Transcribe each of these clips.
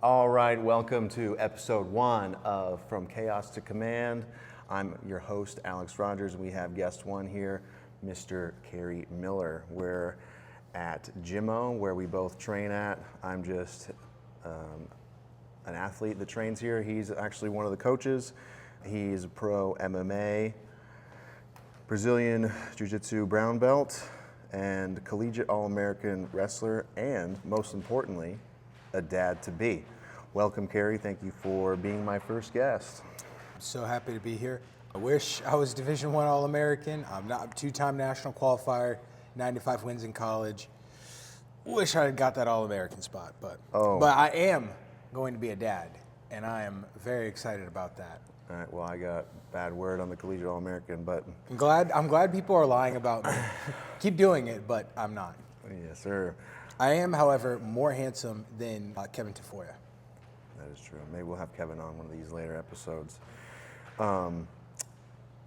All right, welcome to episode 1 of From Chaos to Command. I'm your host, Alex Rogers, and we have guest 1 here, Mr. Cary Miller. We're at Gymmo, where we both train at. I'm just an athlete that trains here. He's actually one of the coaches. He's a pro MMA, Brazilian Jiu-Jitsu brown belt, and collegiate All-American wrestler, and most importantly, a dad-to-be. Welcome, Cary. Thank you for being my first guest. I'm so happy to be here. I wish I was Division I All-American. I'm not a two-time national qualifier, 95 wins in college. Wish I had got that All-American spot, but I am going to be a dad, and I am very excited about that. All right, well, I got bad word on the collegiate All-American, but... I'm glad people are lying about me. Keep doing it, but I'm not. Yes, sir. I am, however, more handsome than Kevin Tafoya. That is true. Maybe we'll have Kevin on one of these later episodes. Well,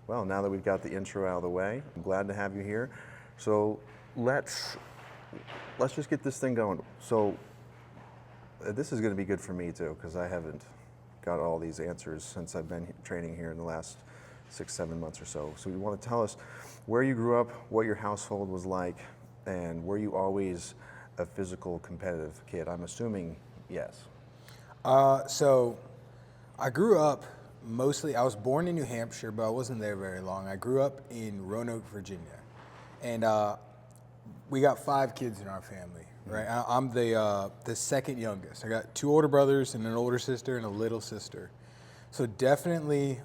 now that we've got the intro out of the way, I'm glad to have you here. So let's just get this thing going. So this is going to be good for me too, because I haven't got all these answers since I've been training here in the last 6-7 months or so. So you want to tell us where you grew up, what your household was like, and were you always a physical, competitive kid? I'm assuming yes. So I grew up mostly, I was born in New Hampshire, but I wasn't there very long. I grew up in Roanoke, Virginia. And we got 5 kids in our family, right? I'm the second youngest. I got 2 older brothers and an older sister and a little sister. So definitely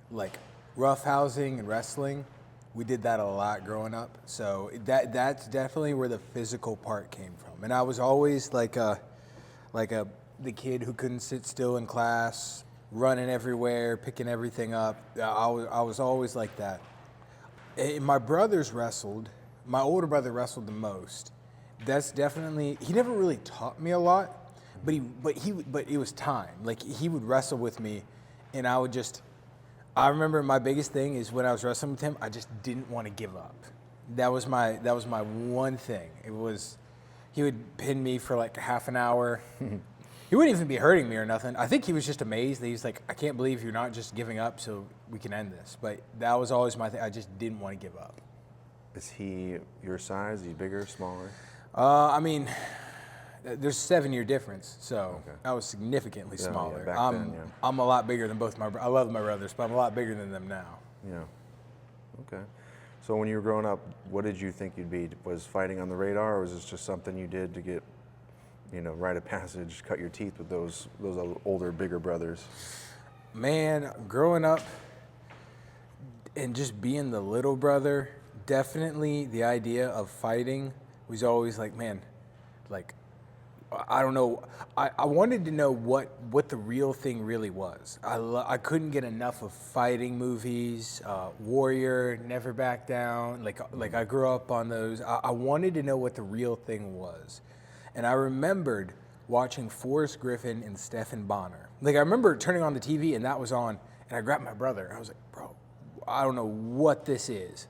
like roughhousing and wrestling. We did that a lot growing up. So that's definitely where the physical part came from. And I was always the kid who couldn't sit still in class, running everywhere, picking everything up. I was always like that. And my brothers wrestled. My older brother wrestled the most. That's definitely, he never really taught me a lot, but it was time. Like, he would wrestle with me, and I remember my biggest thing is when I was wrestling with him, I just didn't want to give up. That was my one thing. He would pin me for like half an hour. He wouldn't even be hurting me or nothing. I think he was just amazed that he's like, I can't believe you're not just giving up so we can end this. But that was always my thing. I just didn't want to give up. Is he your size? Is he bigger, smaller? I mean, there's a 7-year difference, so okay. I was significantly smaller. Yeah, back then, yeah. I'm a lot bigger than both I love my brothers, but I'm a lot bigger than them now. Yeah. Okay. So when you were growing up, what did you think you'd be? Was fighting on the radar, or was this just something you did to get, rite of passage, cut your teeth with those older, bigger brothers? Man, growing up and just being the little brother, definitely the idea of fighting was always like, man, like, I don't know. I wanted to know what the real thing really was. I couldn't get enough of fighting movies, Warrior, Never Back Down. Like I grew up on those. I wanted to know what the real thing was. And I remembered watching Forrest Griffin and Stephen Bonner. Like, I remember turning on the TV and that was on, and I grabbed my brother. I was like, bro, I don't know what this is,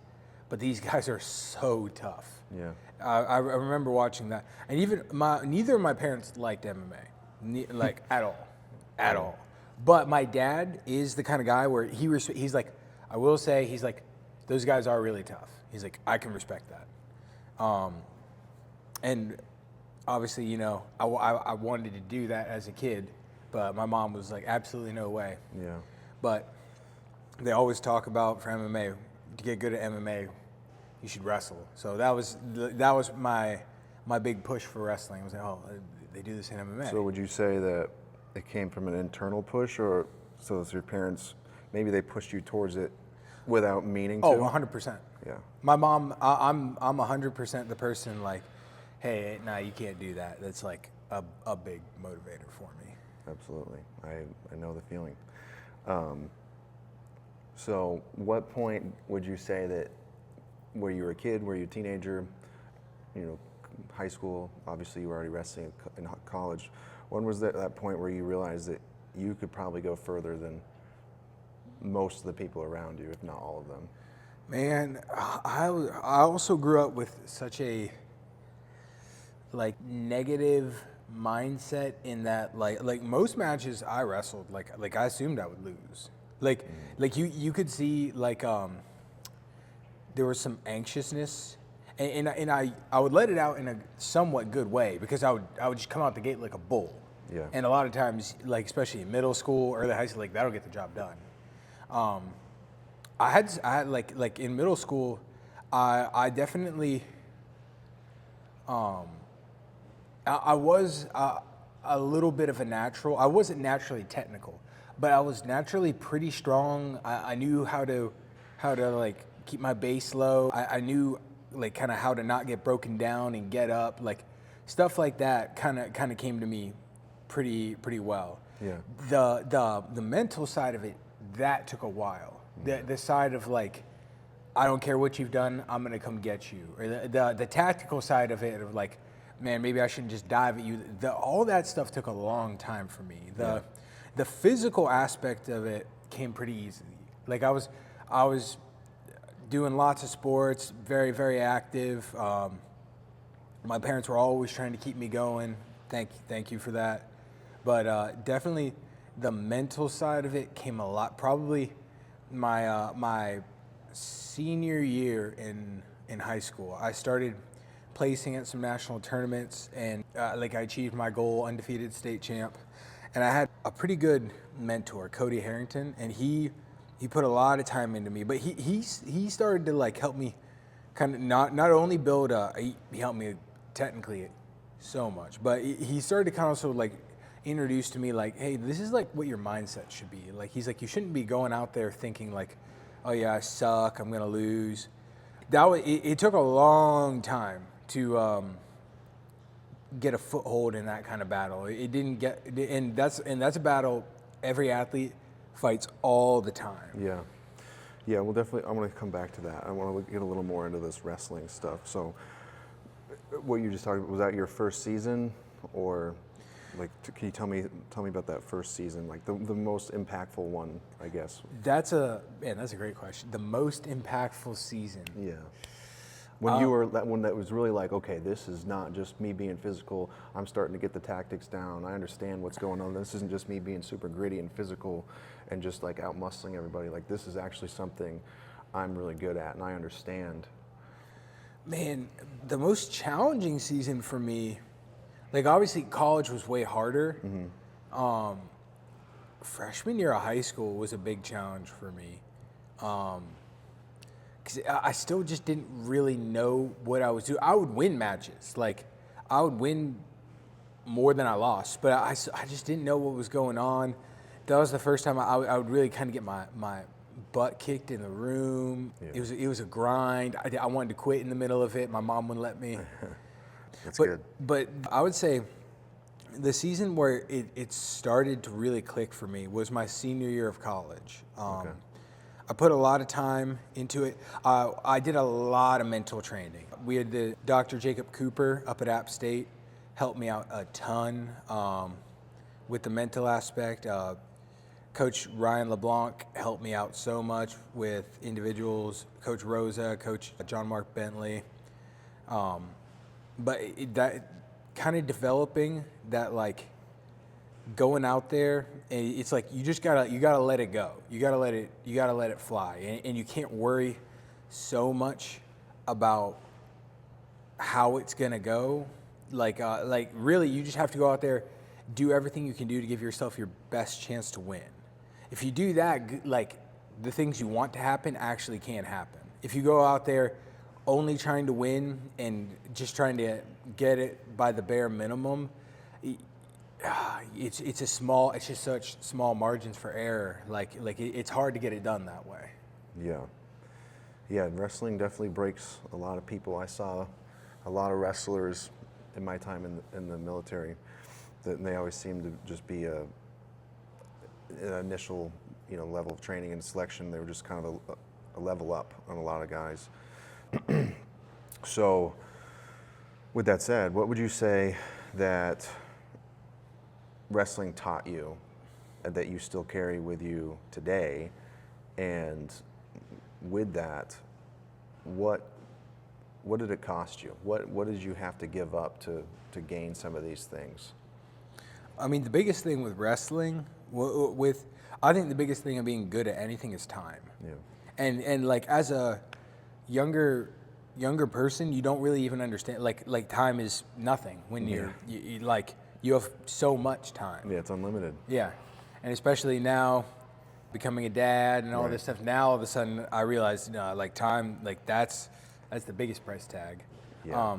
but these guys are so tough. Yeah. I remember watching that, and even neither of my parents liked MMA, like at all. But my dad is the kind of guy where he's like, I will say, he's like, those guys are really tough. He's like, I can respect that. And obviously, I wanted to do that as a kid, but my mom was like, absolutely no way. Yeah. But they always talk about, for MMA, to get good at MMA, you should wrestle. So that was my big push for wrestling. I was like, oh, they do this in MMA. So would you say that it came from an internal push, or so as your parents, maybe they pushed you towards it without meaning to? Oh, 100%. Yeah. My mom, I'm 100% the person like, hey, no, you can't do that. That's like a big motivator for me. Absolutely. I know the feeling. So what point would you say that, were you a kid, were you a teenager, high school, obviously you were already wrestling in college. When was that point where you realized that you could probably go further than most of the people around you, if not all of them? Man, I also grew up with such a negative mindset in that like most matches I wrestled like I assumed I would lose. Like you could see like there was some anxiousness, and I would let it out in a somewhat good way because I would just come out the gate like a bull. Yeah. And a lot of times, like especially in middle school, early high school, like that'll get the job done. I had like in middle school, I definitely I was a little bit of a natural. I wasn't naturally technical, but I was naturally pretty strong. I knew how to like keep my base low. I knew like kind of how to not get broken down and get up, like stuff like that. Kind of came to me pretty well. Yeah. The mental side of it, that took a while. The side of like, I don't care what you've done, I'm gonna come get you. Or the tactical side of it, of like, man, maybe I shouldn't just dive at you. All that stuff took a long time for me. The physical aspect of it came pretty easily. Like I was doing lots of sports, very active. My parents were always trying to keep me going. Thank you for that. But definitely the mental side of it came a lot. Probably my senior year in high school, I started placing at some national tournaments, and like I achieved my goal, undefeated state champ. And I had a pretty good mentor, Cody Harrington, and he put a lot of time into me. But he started to like help me kind of not only build he helped me technically so much, but he started to kind of also like introduce to me like, hey, this is like what your mindset should be. Like he's like, you shouldn't be going out there thinking like, oh yeah, I suck, I'm gonna lose. It took a long time to get a foothold in that kind of battle. It didn't get, and that's a battle every athlete fights all the time. Yeah. Yeah, well, definitely, I want to come back to that. I want to get a little more into this wrestling stuff. So, what you just talked about, was that your first season, or like, can you tell me about that first season, like the most impactful one, I guess? That's a great question. The most impactful season. Yeah. When you were when that was really like, okay, this is not just me being physical. I'm starting to get the tactics down. I understand what's going on. This isn't just me being super gritty and physical, and just like out muscling everybody. Like this is actually something I'm really good at, and I understand. Man, the most challenging season for me, like obviously college was way harder. Mm-hmm. Freshman year of high school was a big challenge for me. Because I still just didn't really know what I was doing. I would win matches. Like, I would win more than I lost. But I just didn't know what was going on. That was the first time I would really kind of get my butt kicked in the room. Yeah. It was a grind. I wanted to quit in the middle of it. My mom wouldn't let me. That's good. But I would say the season where it started to really click for me was my senior year of college. Okay. I put a lot of time into it. I did a lot of mental training. We had the Dr. Jacob Cooper up at App State helped me out a ton with the mental aspect. Coach Ryan LeBlanc helped me out so much with individuals. Coach Rosa, Coach John Mark Bentley. But that kind of developing that like going out there, and it's like you gotta let it go. You gotta let it fly, and you can't worry so much about how it's gonna go. Like really, you just have to go out there, do everything you can do to give yourself your best chance to win. If you do that, like the things you want to happen actually can happen. If you go out there only trying to win and just trying to get it by the bare minimum, it's just such small margins for error. It's hard to get it done that way. Yeah, wrestling definitely breaks a lot of people. I saw a lot of wrestlers in my time in the military that they always seem to just be an initial level of training and selection. They were just kind of a level up on a lot of guys. So, with that said, what would you say that wrestling taught you that you still carry with you today? And with that, what what did it cost you? What did you have to give up to gain some of these things? I mean, the biggest thing with wrestling, I think the biggest thing of being good at anything is time. Yeah. And like as a younger person, you don't really even understand. Like time is nothing when you like you have so much time. Yeah, it's unlimited. Yeah, and especially now, becoming a dad and all this stuff. Now all of a sudden, I realize, like time, like that's the biggest price tag. Yeah.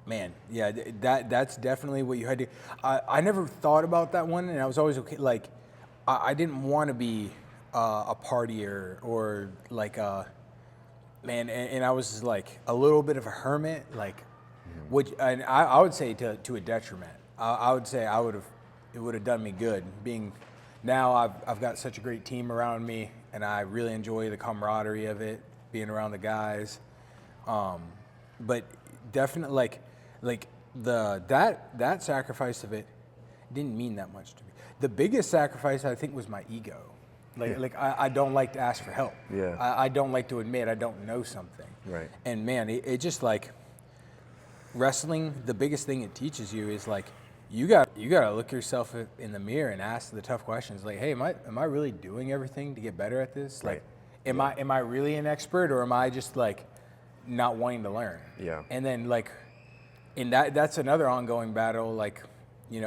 Man, yeah, that's definitely what you had to. I never thought about that one, and I was always okay. Like, I didn't want to be a partier or like man, and I was like a little bit of a hermit, like, which and I would say to a detriment. I would say it would have done me good. Being now I've got such a great team around me, and I really enjoy the camaraderie of it, being around the guys. But definitely like that sacrifice of it didn't mean that much to me. The biggest sacrifice I think was my ego. Like I don't like to ask for help. Yeah. I don't like to admit I don't know something. Right. And man, it just like wrestling, the biggest thing it teaches you is like you gotta look yourself in the mirror and ask the tough questions. Like, hey, am I really doing everything to get better at this? Like, am I really an expert, or am I just like not wanting to learn? Yeah. And then like, that's another ongoing battle. Like,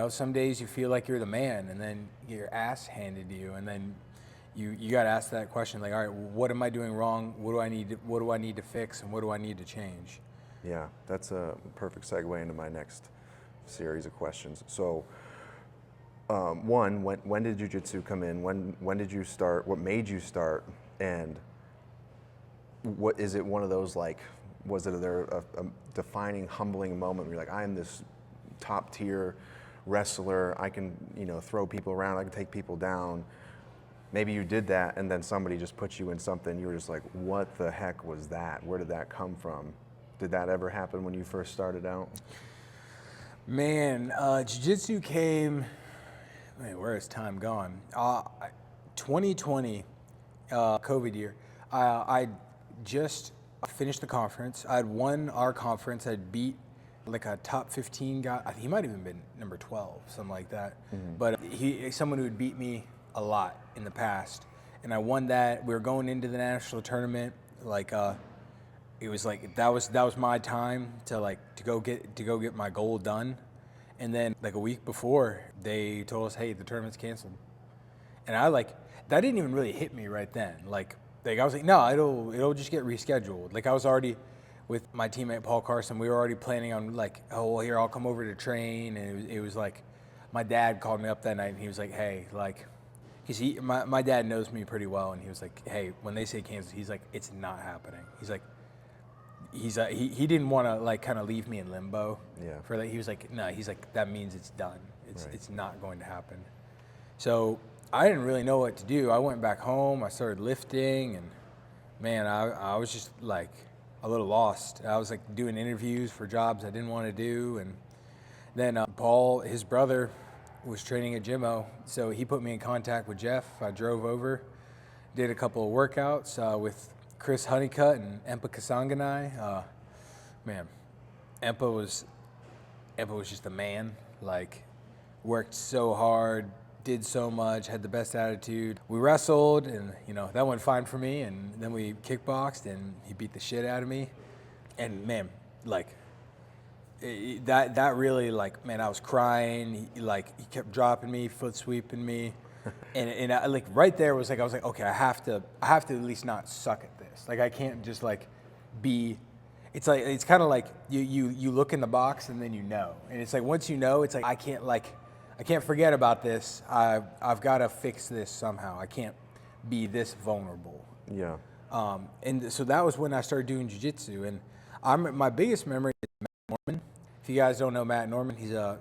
some days you feel like you're the man, and then you get your ass handed to you, and then you got to ask that question. Like, all right, what am I doing wrong? What do I need to fix, and what do I need to change? Yeah, that's a perfect segue into my next series of questions. So, one, when did jiu-jitsu come in? When did you start? What made you start? And what is it? One of those like, was there a defining, humbling moment where you're like, I am this top tier wrestler. I can throw people around. I can take people down. Maybe you did that, and then somebody just put you in something. You were just like, what the heck was that? Where did that come from? Did that ever happen when you first started out? Man, jiu-jitsu came, man, where has time gone? 2020, COVID year, I just finished the conference. I had won our conference. I'd beat like a top 15 guy. He might have even been number 12, something like that. Mm-hmm. But someone who had beat me a lot in the past. And I won that. We were going into the national tournament. Like, it was like that was my time to go get my goal done. And then like a week before, they told us, hey, the tournament's canceled. And that didn't even really hit me right then. Like I was like, no, it'll just get rescheduled. Like I was already with my teammate Paul Carson. We were already planning on like, oh, well, here, I'll come over to train. And it was like, my dad called me up that night and he was like, hey, like, because my dad knows me pretty well, and he was like, hey, when they say Kansas, he's like, it's not happening. He's like, he didn't want to like kind of leave me in limbo. Yeah. For that, he was like, no, he's like, that means it's done. It's not going to happen. So I didn't really know what to do. I went back home. I started lifting, and man, I was just like a little lost. I was like doing interviews for jobs I didn't want to do, and then Paul, his brother, was training at Jimmo, so he put me in contact with Jeff. I drove over, did a couple of workouts with Chris Honeycutt and Empa Kasanganai. Man, Empa was just a man. Like, worked so hard, did so much, had the best attitude. We wrestled, and that went fine for me. And then we kickboxed, and he beat the shit out of me. And man, like, that really, like, man, I was crying. He kept dropping me, foot sweeping me, and I, like right there was like, I was like, okay, I have to at least not suck at this. Like I can't just like be. It's like, it's kind of like you look in the box and then and it's like once you know, it's like I can't forget about this. I've got to fix this somehow. I can't be this vulnerable. Yeah. And so that was when I started doing jiu-jitsu, and my biggest memory is Matt Norman. If you guys don't know Matt Norman, he's a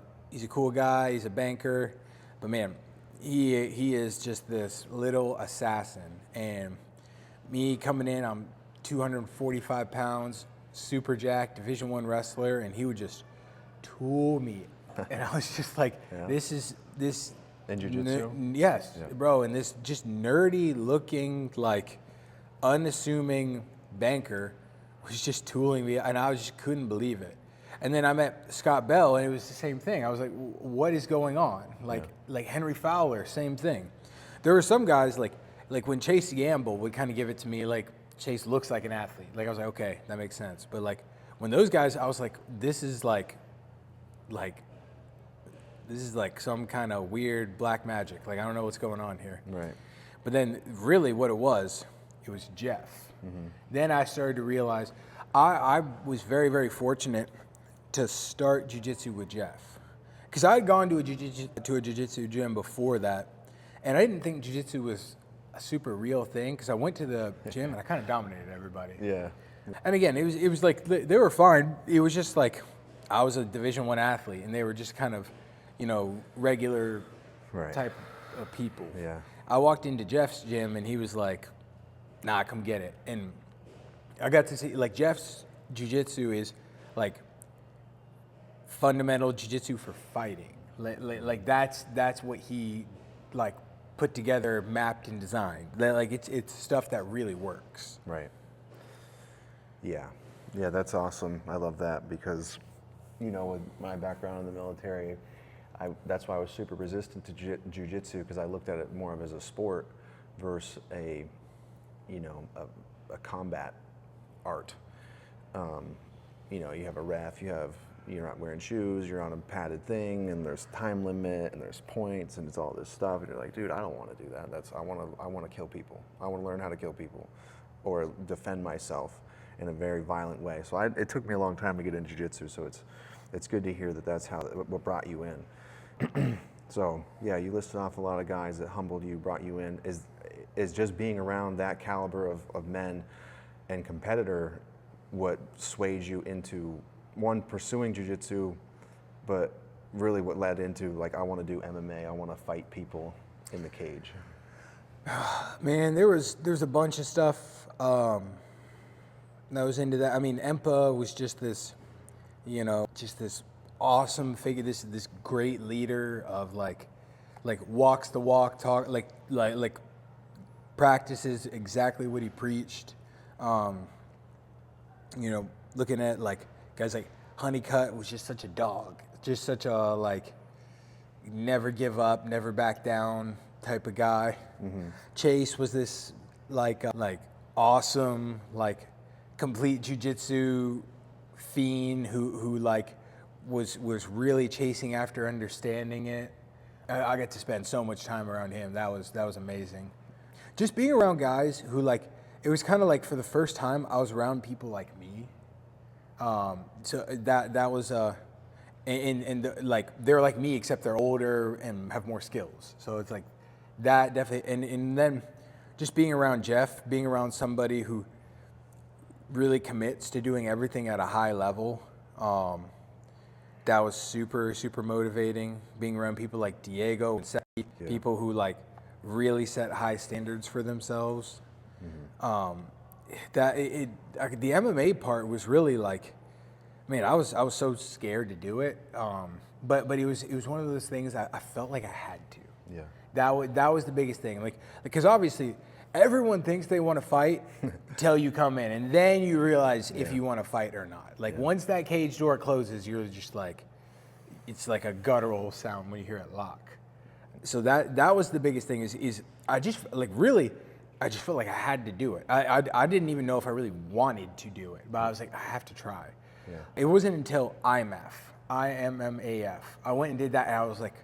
cool guy. He's a banker, but man, he is just this little assassin. And me coming in, I'm 245 pounds, super jacked, Division I wrestler, and he would just tool me, and I was just like, this in jiu-jitsu? Yes, bro, and this just nerdy looking, like unassuming banker was just tooling me, and I just couldn't believe it. And then I met Scott Bell, and it was the same thing. I was like, what is going on? Like Henry Fowler, same thing. There were some guys, like when Chase Gamble would kind of give it to me, like, Chase looks like an athlete. Like, I was like, okay, that makes sense. But, like, when those guys, I was like, this is like some kind of weird black magic. Like, I don't know what's going on here. Right. But then really what it was Jeff. Mm-hmm. Then I started to realize I was very, very fortunate to start jiu-jitsu with Jeff. Because I had gone to a jiu-jitsu gym before that, and I didn't think jiu-jitsu was a super real thing, because I went to the gym and I kind of dominated everybody. Yeah. And again, it was like, they were fine. It was just like, I was a Division I athlete, and they were just kind of, regular type of people. Yeah. I walked into Jeff's gym, and he was like, nah, come get it. And I got to see, like, Jeff's jiu-jitsu is like fundamental jiu-jitsu for fighting. Like that's what he like put together, mapped and designed. Like it's stuff that really works. Right. Yeah. Yeah, that's awesome. I love that because, with my background in the military, that's why I was super resistant to jiu-jitsu, because I looked at it more of as a sport versus a combat art. You have a ref, you're not wearing shoes, you're on a padded thing, and there's time limit, and there's points, and it's all this stuff, and you're like, dude, I don't want to do that. I want to kill people. I want to learn how to kill people, or defend myself in a very violent way. So it took me a long time to get into jiu-jitsu. So it's good to hear that that's what brought you in. So yeah, you listed off a lot of guys that humbled you, brought you in. Is just being around that caliber of men and competitor what swayed you into one, pursuing jiu-jitsu, but really what led into, like, I want to do MMA, I want to fight people in the cage? Man, there's a bunch of stuff that was into that. I mean, Empa was just this, just this awesome figure, this great leader of like walks the walk, talk like practices exactly what he preached. Looking at like guys like Honeycutt was just such a dog, just such a like never give up, never back down type of guy. Mm-hmm. Chase was this like awesome, like complete jiu-jitsu fiend who like was really chasing after understanding it. I got to spend so much time around him. That was amazing. Just being around guys who like, it was kind of like for the first time I was around people like me. So that was like they're like me, except they're older and have more skills. So it's like that definitely, and then just being around Jeff, being around somebody who really commits to doing everything at a high level. That was super, super motivating. Being around people like Diego and Seti, people who like really set high standards for themselves. Mm-hmm. The MMA part was really like, man, I was so scared to do it. But it was one of those things I felt like I had to. Yeah. That was the biggest thing. Like, because obviously everyone thinks they want to fight till you come in, and then you realize if you want to fight or not. Like once that cage door closes, you're just like, it's like a guttural sound when you hear it lock. So that was the biggest thing. Is I just like really, I just felt like I had to do it. I didn't even know if I really wanted to do it, but I was like, I have to try. Yeah. It wasn't until IMMAF, I went and did that, and I was like,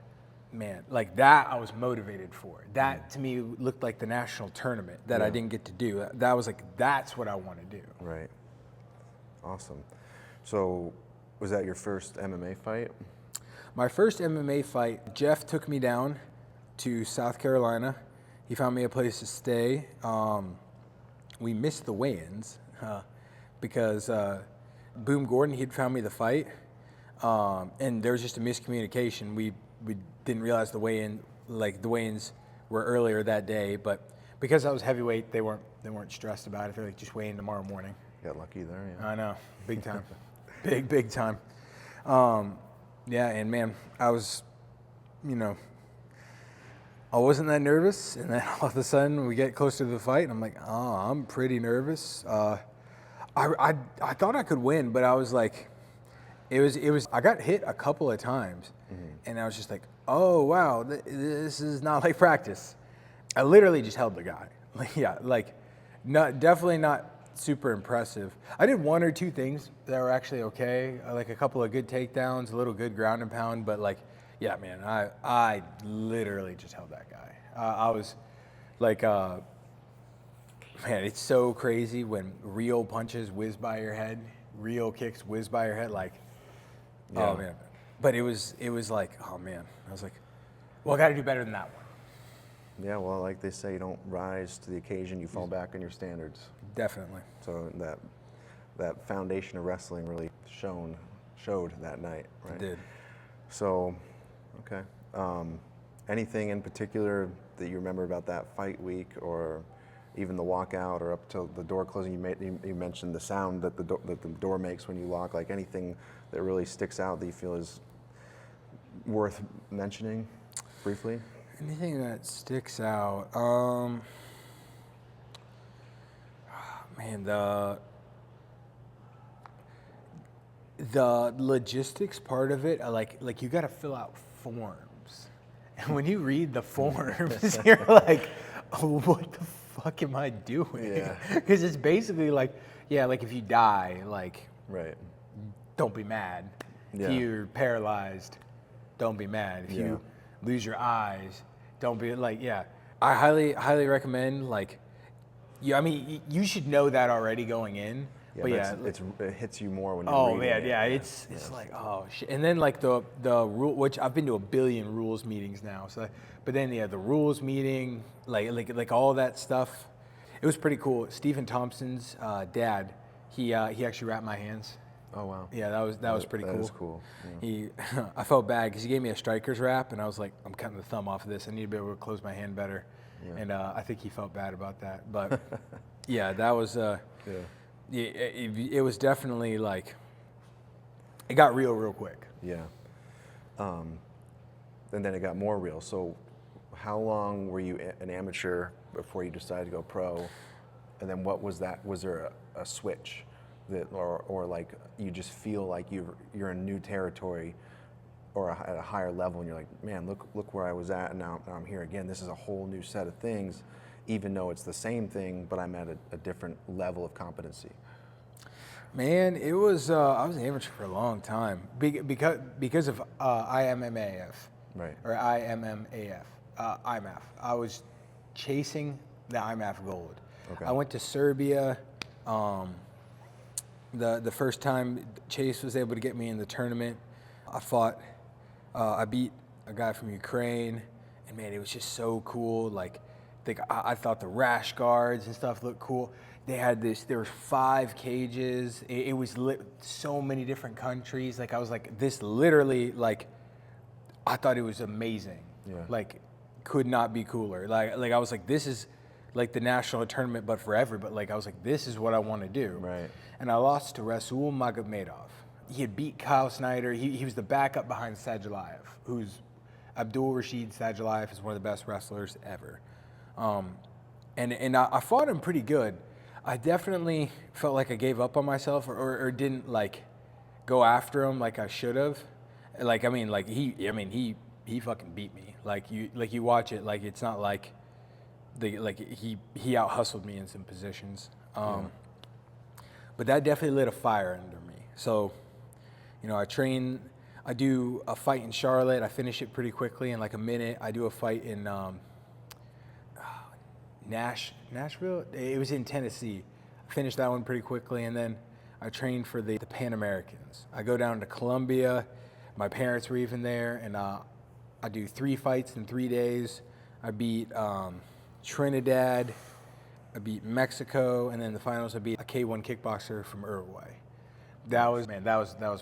man, like that I was motivated for. That to me looked like the national tournament that I didn't get to do. That was like, that's what I want to do. Right. Awesome. So was that your first MMA fight? My first MMA fight, Jeff took me down to South Carolina. He found me a place to stay. We missed the weigh-ins because Boom Gordon, he'd found me the fight, and there was just a miscommunication. We didn't realize the weigh-ins were earlier that day, but because I was heavyweight, they weren't stressed about it. They're like, just weigh in tomorrow morning. Got lucky there, yeah. I know, big time, big time. Yeah, and man, I was, I wasn't that nervous, and then all of a sudden we get closer to the fight, and I'm like, oh, I'm pretty nervous. I thought I could win, but I was like, it was. I got hit a couple of times, and I was just like, oh wow, this is not like practice. I literally just held the guy. Like, yeah, like, definitely not super impressive. I did one or two things that were actually okay, like a couple of good takedowns, a little good ground and pound, but like, yeah, man, I literally just held that guy. I was like, man, it's so crazy when real punches whiz by your head, real kicks whiz by your head, like, oh man. But it was like, oh man, I was like, well, I got to do better than that one. Yeah, well, like they say, you don't rise to the occasion, you fall back on your standards. Definitely. So that foundation of wrestling really showed that night, right? It did. So, okay. Anything in particular that you remember about that fight week, or even the walkout, or up till the door closing? You mentioned the sound that the door makes when you lock. Like anything that really sticks out that you feel is worth mentioning briefly? Anything that sticks out, man, the logistics part of it, like you got to fill out forms, and when you read the forms, you're like, oh, what the fuck am I doing? Yeah. Because it's basically like, yeah, like if you die, like, Right. don't be mad. Yeah. If you're paralyzed, don't be mad. If you lose your eyes, don't be like, yeah. I highly recommend, like, I mean, you should know that already going in. Yeah, but yeah, it hits you more when you're oh reading man, it. yeah, it's like, oh shit. And then like the rule, which I've been to a billion rules meetings now. So, but then the rules meeting, like all that stuff, it was pretty cool. Stephen Thompson's dad, he actually wrapped my hands. Oh wow. Yeah, that was pretty cool. That is cool. Yeah. I felt bad because he gave me a striker's wrap, and I was like, I'm cutting the thumb off of this. I need to be able to close my hand better. Yeah. And I think he felt bad about that. But yeah, that was it was definitely like, it got real quick. Yeah. And then it got more real. So how long were you an amateur before you decided to go pro? And then what was that? Was there a switch that, or like you just feel like you're in new territory or at a higher level, and you're like, man, look where I was at, and now I'm here again. This is a whole new set of things, even though it's the same thing, but I'm at a different level of competency. Man, it was I was an amateur for a long time because of IMMAF, right? Or IMMAF, IMAF. I was chasing the IMAF gold. Okay. I went to Serbia. The first time Chase was able to get me in the tournament, I beat a guy from Ukraine, and man, it was just so cool. Like, I thought the rash guards and stuff looked cool. They had there were 5 cages. It was so many different countries. Like, I was like, this literally, like, I thought it was amazing. Yeah. Like, could not be cooler. Like I was like, this is like the national tournament, but forever. But like, I was like, this is what I want to do. Right. And I lost to Rasul Magomedov. He had beat Kyle Snyder. He was the backup behind Sadulayev, who's Abdul Rashid Sadulayev is one of the best wrestlers ever. And I fought him pretty good. I definitely felt like I gave up on myself or didn't like go after him like I should have. Like, he fucking beat me. Like you watch it, like it's not like he out hustled me in some positions. But that definitely lit a fire under me. So, I do a fight in Charlotte. I finish it pretty quickly in like a minute. I do a fight in Nashville. It was in Tennessee. I finished that one pretty quickly, and then I trained for the Pan Americans. I go down to Colombia. My parents were even there, and I do 3 fights in 3 days. I beat Trinidad. I beat Mexico, and then the finals I beat a K1 kickboxer from Uruguay. That was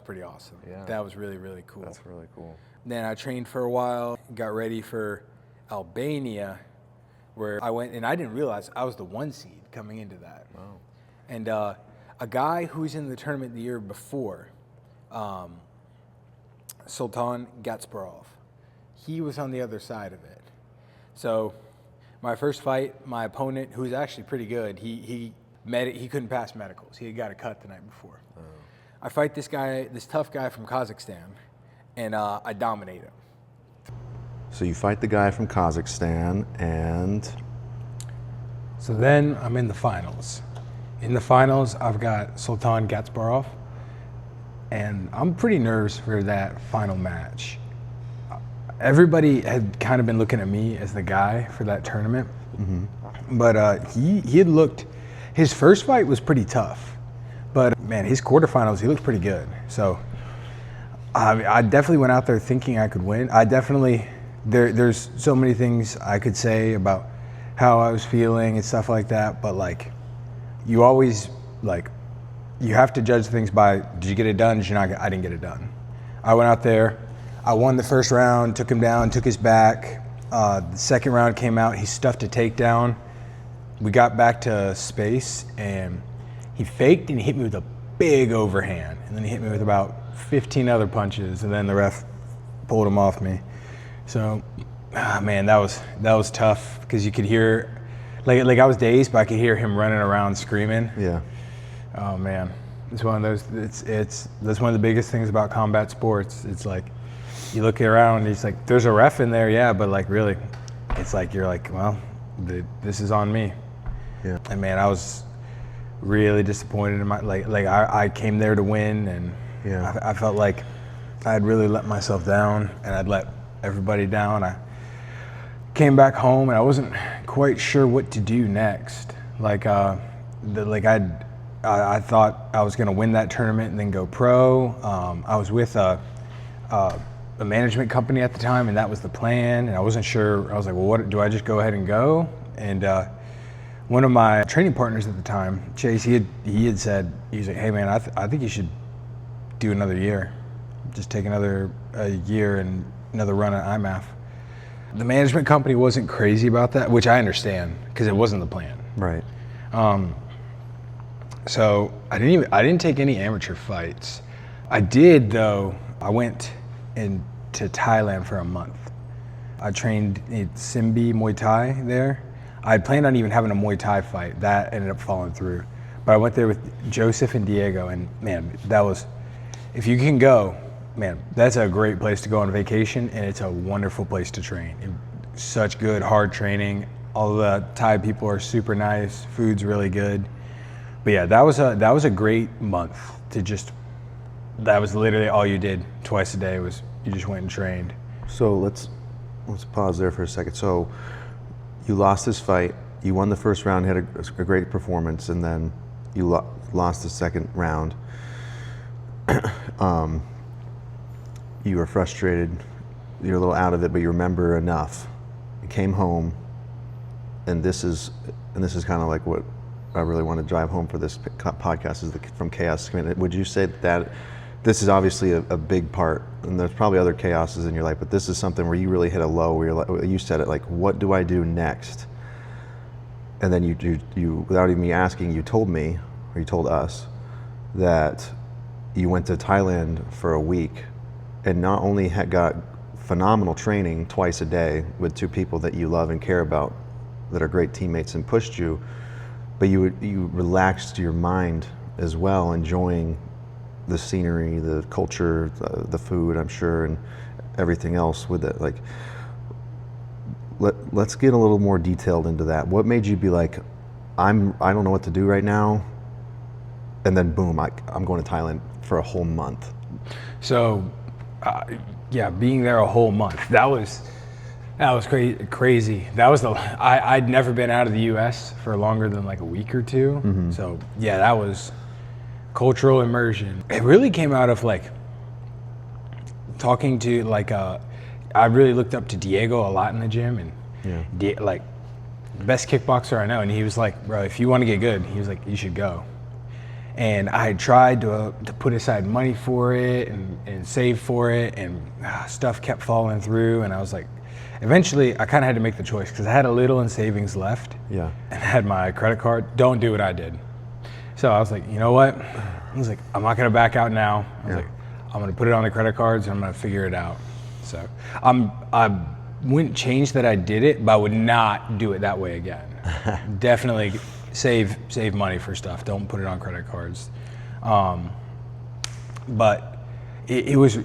pretty awesome. Yeah. That was really cool. That's really cool. Then I trained for a while, got ready for Albania, where I went, and I didn't realize I was the 1 seed coming into that. Wow. And a guy who was in the tournament the year before, Sultan Gatsparov, he was on the other side of it. So my first fight, my opponent, who was actually pretty good, he he couldn't pass medicals. He had got a cut the night before. I fight this tough guy from Kazakhstan, and I dominate him. So you fight the guy from Kazakhstan, and So then I'm in the finals. In the finals, I've got Sultan Gatsparov, and I'm pretty nervous for that final match. Everybody had kind of been looking at me as the guy for that tournament, but he had looked. His first fight was pretty tough, but man, his quarterfinals, he looked pretty good. So I definitely went out there thinking I could win. There's so many things I could say about how I was feeling and stuff like that, but like, you always, like, you have to judge things by, did you get it done? Did you not? I didn't get it done. I went out there, I won the first round, took him down, took his back. The second round came out, he stuffed a takedown. We got back to space, and he faked and he hit me with a big overhand. And then he hit me with about 15 other punches, and then the ref pulled him off me. So, man, that was tough, because you could hear, like I was dazed, but I could hear him running around screaming. yeah. Oh man, it's one of those. That's one of the biggest things about combat sports. It's like, you look around, and it's like, there's a ref in there, yeah, but like really, it's like you're like, well, this is on me. Yeah. And man, I was really disappointed in my I came there to win, and Yeah. I felt like I had really let myself down, and I'd let everybody down. I came back home, and I wasn't quite sure what to do next. I thought I was going to win that tournament and then go pro. I was with a management company at the time, and that was the plan. And I wasn't sure. I was like, well, what do I just go ahead and go? And one of my training partners at the time, Chase, he had said, he's like, hey man, I think you should do another year. Just take a year and another run at IMAF. The management company wasn't crazy about that, which I understand, because it wasn't the plan. Right. So I didn't take any amateur fights. I did though. I went into Thailand for a month. I trained in Simbi Muay Thai there. I had planned on even having a Muay Thai fight. That ended up falling through. But I went there with Joseph and Diego, and man, that was, if you can go, man, that's a great place to go on vacation, and it's a wonderful place to train. Such good, hard training. All the Thai people are super nice. Food's really good. But yeah, that was a great month to just. That was literally all you did twice a day, was you just went and trained. So let's pause there for a second. So you lost this fight. You won the first round, had a great performance, and then you lost the second round. You were frustrated. You're a little out of it, but you remember enough. You came home, and this is kind of like what I really want to drive home for this podcast is from chaos to command. Would you say that this is obviously a big part, and there's probably other chaoses in your life, but this is something where you really hit a low, where you said it like, what do I do next? And then you without even me asking, you told me, or you told us, that you went to Thailand for a week, and not only had got phenomenal training twice a day with two people that you love and care about, that are great teammates and pushed you, but you relaxed your mind as well, enjoying the scenery, the culture, the food, I'm sure, and everything else with it. Like, let's get a little more detailed into that. What made you be like, I don't know what to do right now, and then boom, I'm going to Thailand for a whole month? So, yeah, being there a whole month, that was crazy. That was I'd never been out of the U.S. for longer than like a week or two. Mm-hmm. So yeah, that was cultural immersion. It really came out of like talking to I really looked up to Diego a lot in the gym, and like best kickboxer I know, and he was like, bro, if you want to get good, he was like, you should go. And I had tried to put aside money for it and save for it, and stuff kept falling through, and I was like, eventually I kind of had to make the choice, because I had a little in savings left, and I had my credit card. Don't do what I did. So I was like, you know what? I was like, I'm not gonna back out now. I was like, I'm gonna put it on the credit cards, and I'm gonna figure it out. So I wouldn't change that I did it, but I would not do it that way again. Definitely save money for stuff. Don't put it on credit cards. But it was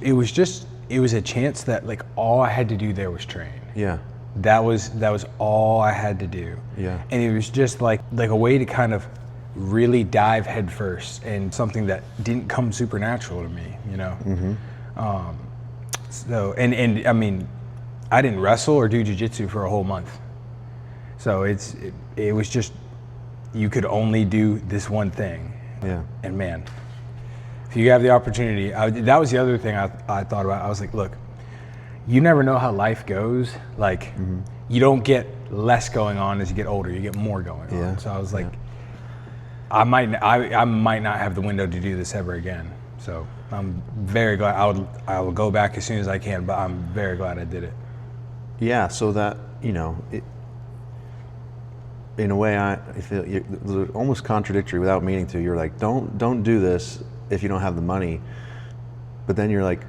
a chance that like all I had to do there was train. Yeah. That was all I had to do. Yeah. And it was just like a way to kind of really dive headfirst in something that didn't come supernatural to me, you know. So and I mean, I didn't wrestle or do jiu-jitsu for a whole month. So it was just, you could only do this one thing. Yeah. And man, if you have the opportunity, that was the other thing I thought about. I was like, look, you never know how life goes. Like, you don't get less going on as you get older. You get more going on. So I was like, I might not have the window to do this ever again. So I'm very glad. I will go back as soon as I can, but I'm very glad I did it. Yeah, so that, you know, in a way, I feel you're almost contradictory without meaning to. You're like, don't do this if you don't have the money. But then you're like,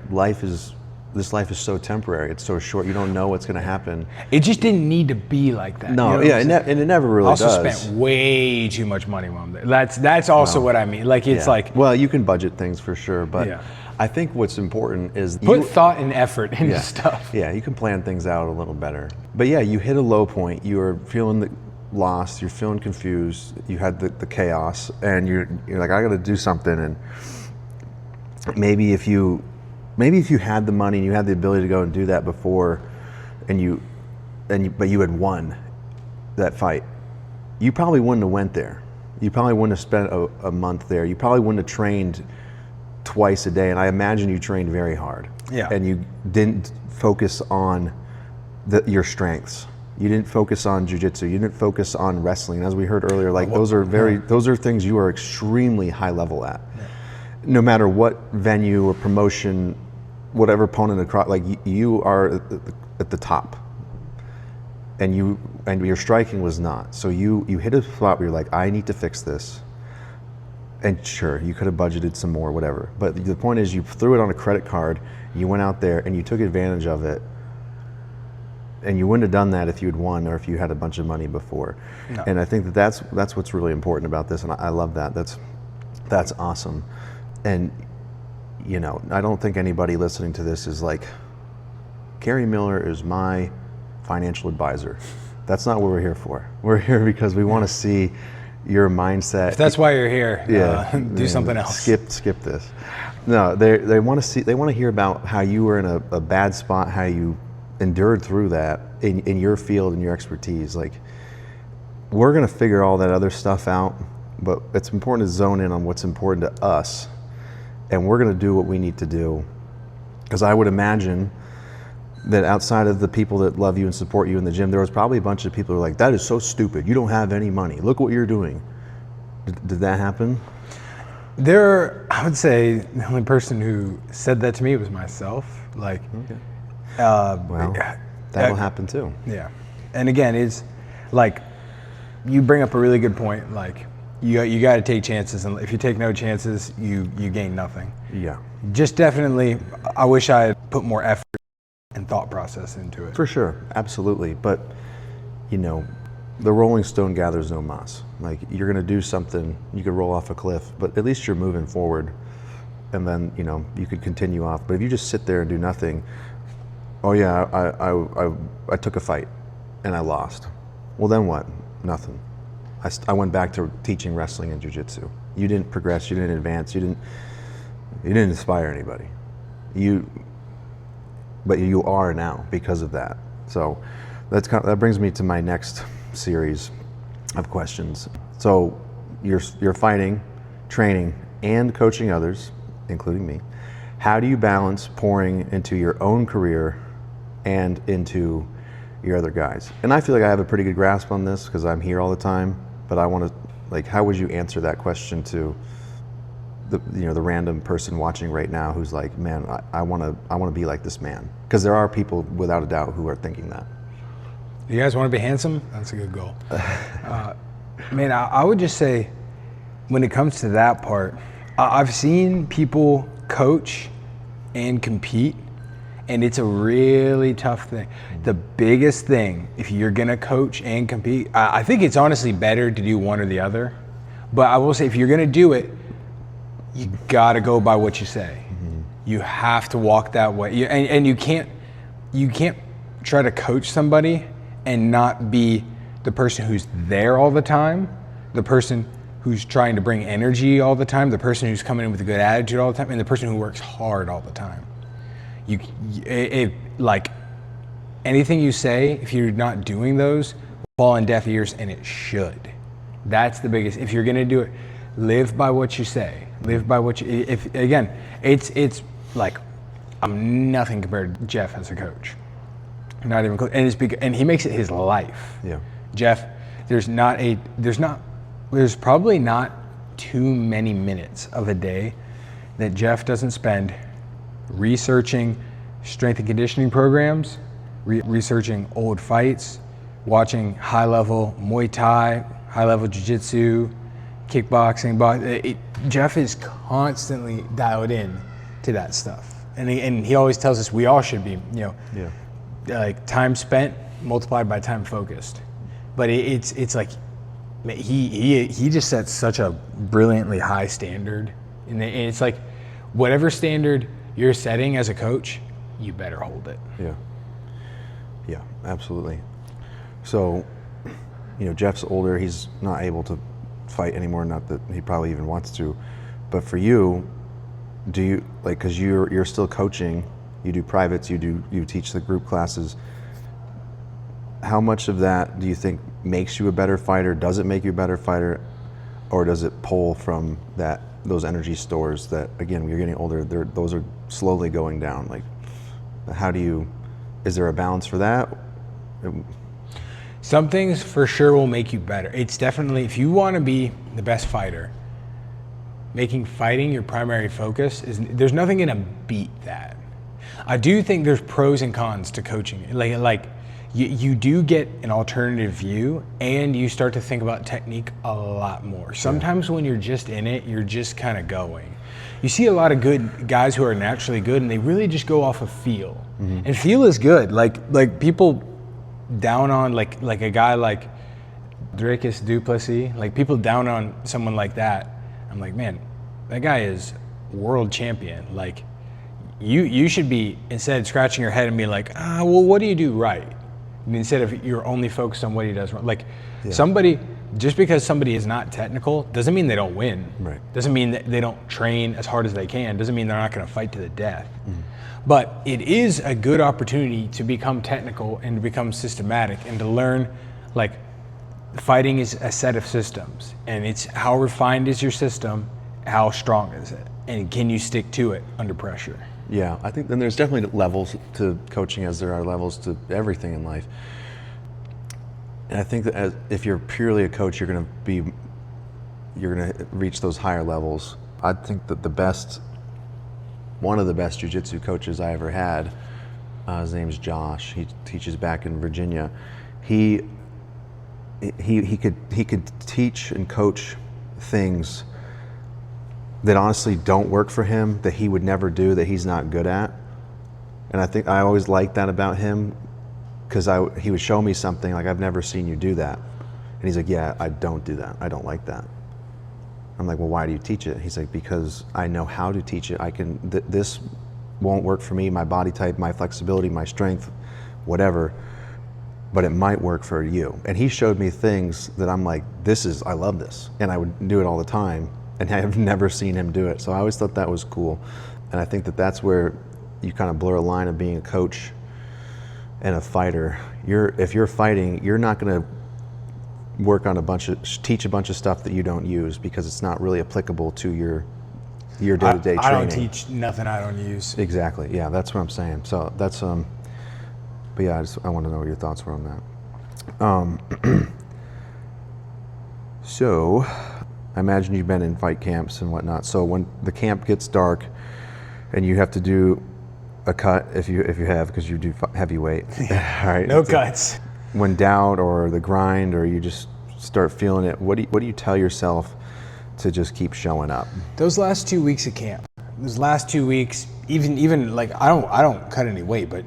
this life is so temporary. It's so short. You don't know what's going to happen. It just didn't need to be like that. No, you know and it never really also does. Spent way too much money while I'm there. That's also what I mean. Like, it's like, well, you can budget things for sure, but Yeah. I think what's important is put thought and effort into stuff. Yeah, you can plan things out a little better. But yeah, you hit a low point. You were feeling lost. You're feeling confused. You had the chaos, and you're like, I got to do something. And maybe if you had the money and you had the ability to go and do that before, but you had won that fight, you probably wouldn't have went there. You probably wouldn't have spent a month there. You probably wouldn't have trained twice a day. And I imagine you trained very hard. Yeah. And you didn't focus on your strengths. You didn't focus on jiu-jitsu. You didn't focus on wrestling. As we heard earlier, like those are things you are extremely high level at. Yeah. No matter what venue or promotion, whatever opponent across, like you are at the top, and your striking was not. So you hit a spot where you're like, I need to fix this. And sure, you could have budgeted some more, whatever. But the point is, you threw it on a credit card. You went out there and you took advantage of it. And you wouldn't have done that if you had won or if you had a bunch of money before. No. And I think that's what's really important about this, and I love that. That's awesome. And you know, I don't think anybody listening to this is like, Cary Miller is my financial advisor. That's not what we're here for. We're here because we want to see your mindset. If that's why you're here, do something else. Skip this. No, they want to hear about how you were in a bad spot, how you endured through that in your field and your expertise. Like, we're gonna figure all that other stuff out, but it's important to zone in on what's important to us, and we're gonna do what we need to do. Because I would imagine that outside of the people that love you and support you in the gym, there was probably a bunch of people who are like, that is so stupid, you don't have any money, look what you're doing. Did that happen? I would say the only person who said that to me was myself. Like, okay. Well, that'll happen too. Yeah. And again, it's like, you bring up a really good point. Like, you got to take chances, and if you take no chances, you gain nothing. Yeah. Just definitely, I wish I had put more effort and thought process into it. For sure, absolutely. But you know, the rolling stone gathers no moss. Like, you're gonna do something, you could roll off a cliff, but at least you're moving forward, and then you know you could continue off. But if you just sit there and do nothing, oh yeah, I took a fight and I lost. Well, then what? Nothing. I went back to teaching wrestling and jiu-jitsu. You didn't progress. You didn't advance. You didn't inspire anybody. But you are now because of that. So that brings me to my next series of questions. So you're fighting, training, and coaching others, including me. How do you balance pouring into your own career and into your other guys? And I feel like I have a pretty good grasp on this because I'm here all the time, but I want to, like, how would you answer that question to the random person watching right now who's like, man, I want to be like this man? Because there are people without a doubt who are thinking that. You guys want to be handsome? That's a good goal. Man, I would just say, when it comes to that part, I've seen people coach and compete, And it's a really tough thing. The biggest thing, if you're gonna coach and compete, I think it's honestly better to do one or the other. But I will say, if you're gonna do it, you gotta go by what you say. You have to walk that way. And you can't try to coach somebody and not be the person who's there all the time, the person who's trying to bring energy all the time, the person who's coming in with a good attitude all the time, and the person who works hard all the time. Like anything you say, if you're not doing those, will fall on deaf ears, and it should. That's the biggest. If you're gonna do it, live by what you say. Live by what you. If again, it's like I'm nothing compared to Jeff as a coach. Not even close. And it's because, and he makes it his life. Yeah. Jeff, there's probably not too many minutes of a day that Jeff doesn't spend researching strength and conditioning programs, researching old fights, watching high-level Muay Thai, high-level Jiu-Jitsu, kickboxing. Jeff is constantly dialed in to that stuff, and he always tells us we all should be, like time spent multiplied by time focused. But it's like he just sets such a brilliantly high standard, and it's like whatever standard you're setting as a coach, you better hold it. Yeah, absolutely. So, Jeff's older. He's not able to fight anymore. Not that he probably even wants to. But for you, do you because you're still coaching? You do privates. You teach the group classes. How much of that do you think makes you a better fighter? Does it make you a better fighter, or does it pull from those energy stores that, again, when you're getting older, those are slowly going down? Like, is there a balance for that? Some things for sure will make you better. It's definitely, if you want to be the best fighter, making fighting your primary focus there's nothing gonna beat that. I do think there's pros and cons to coaching. Like you do get an alternative view, and you start to think about technique a lot more. Sometimes when you're just in it, you're just kind of going. You see a lot of good guys who are naturally good, and they really just go off of feel. And feel is good. Like people down on like a guy like Dracus Duplessis, like people down on someone like that. I'm like, man, that guy is world champion. Like you should be, instead of scratching your head and being like, well, what do you do right? And instead of you're only focused on what he does wrong. Like somebody, just because somebody is not technical doesn't mean they don't win. Right. Doesn't mean that they don't train as hard as they can. Doesn't mean they're not going to fight to the death. But it is a good opportunity to become technical and to become systematic and to learn, like, fighting is a set of systems, and it's how refined is your system, how strong is it, and can you stick to it under pressure? Yeah, I think then there's definitely levels to coaching as there are levels to everything in life. And I think that if you're purely a coach, you're going to reach those higher levels. I think that one of the best jiu-jitsu coaches I ever had, his name's Josh. He teaches back in Virginia. He could teach and coach things that honestly don't work for him, that he would never do, that he's not good at. And I think I always liked that about him, because he would show me something like, I've never seen you do that. And he's like, yeah, I don't do that. I don't like that. I'm like, well, why do you teach it? He's like, because I know how to teach it. This won't work for me, my body type, my flexibility, my strength, whatever, but it might work for you. And he showed me things that I'm like, I love this. And I would do it all the time, and I have never seen him do it. So I always thought that was cool. And I think that that's where you kind of blur a line of being a coach and a fighter. If you're fighting, you're not gonna teach a bunch of stuff that you don't use, because it's not really applicable to your day-to-day training. I don't teach nothing I don't use. Exactly. Yeah, that's what I'm saying. So that's but yeah, I want to know what your thoughts were on that. So I imagine you've been in fight camps and whatnot. So when the camp gets dark and you have to do a cut, if you have, because you do heavyweight. All right. No cuts. When doubt or the grind, or you just start feeling it, what do you tell yourself to just keep showing up? Those last 2 weeks of camp, those last 2 weeks, even like I don't cut any weight, but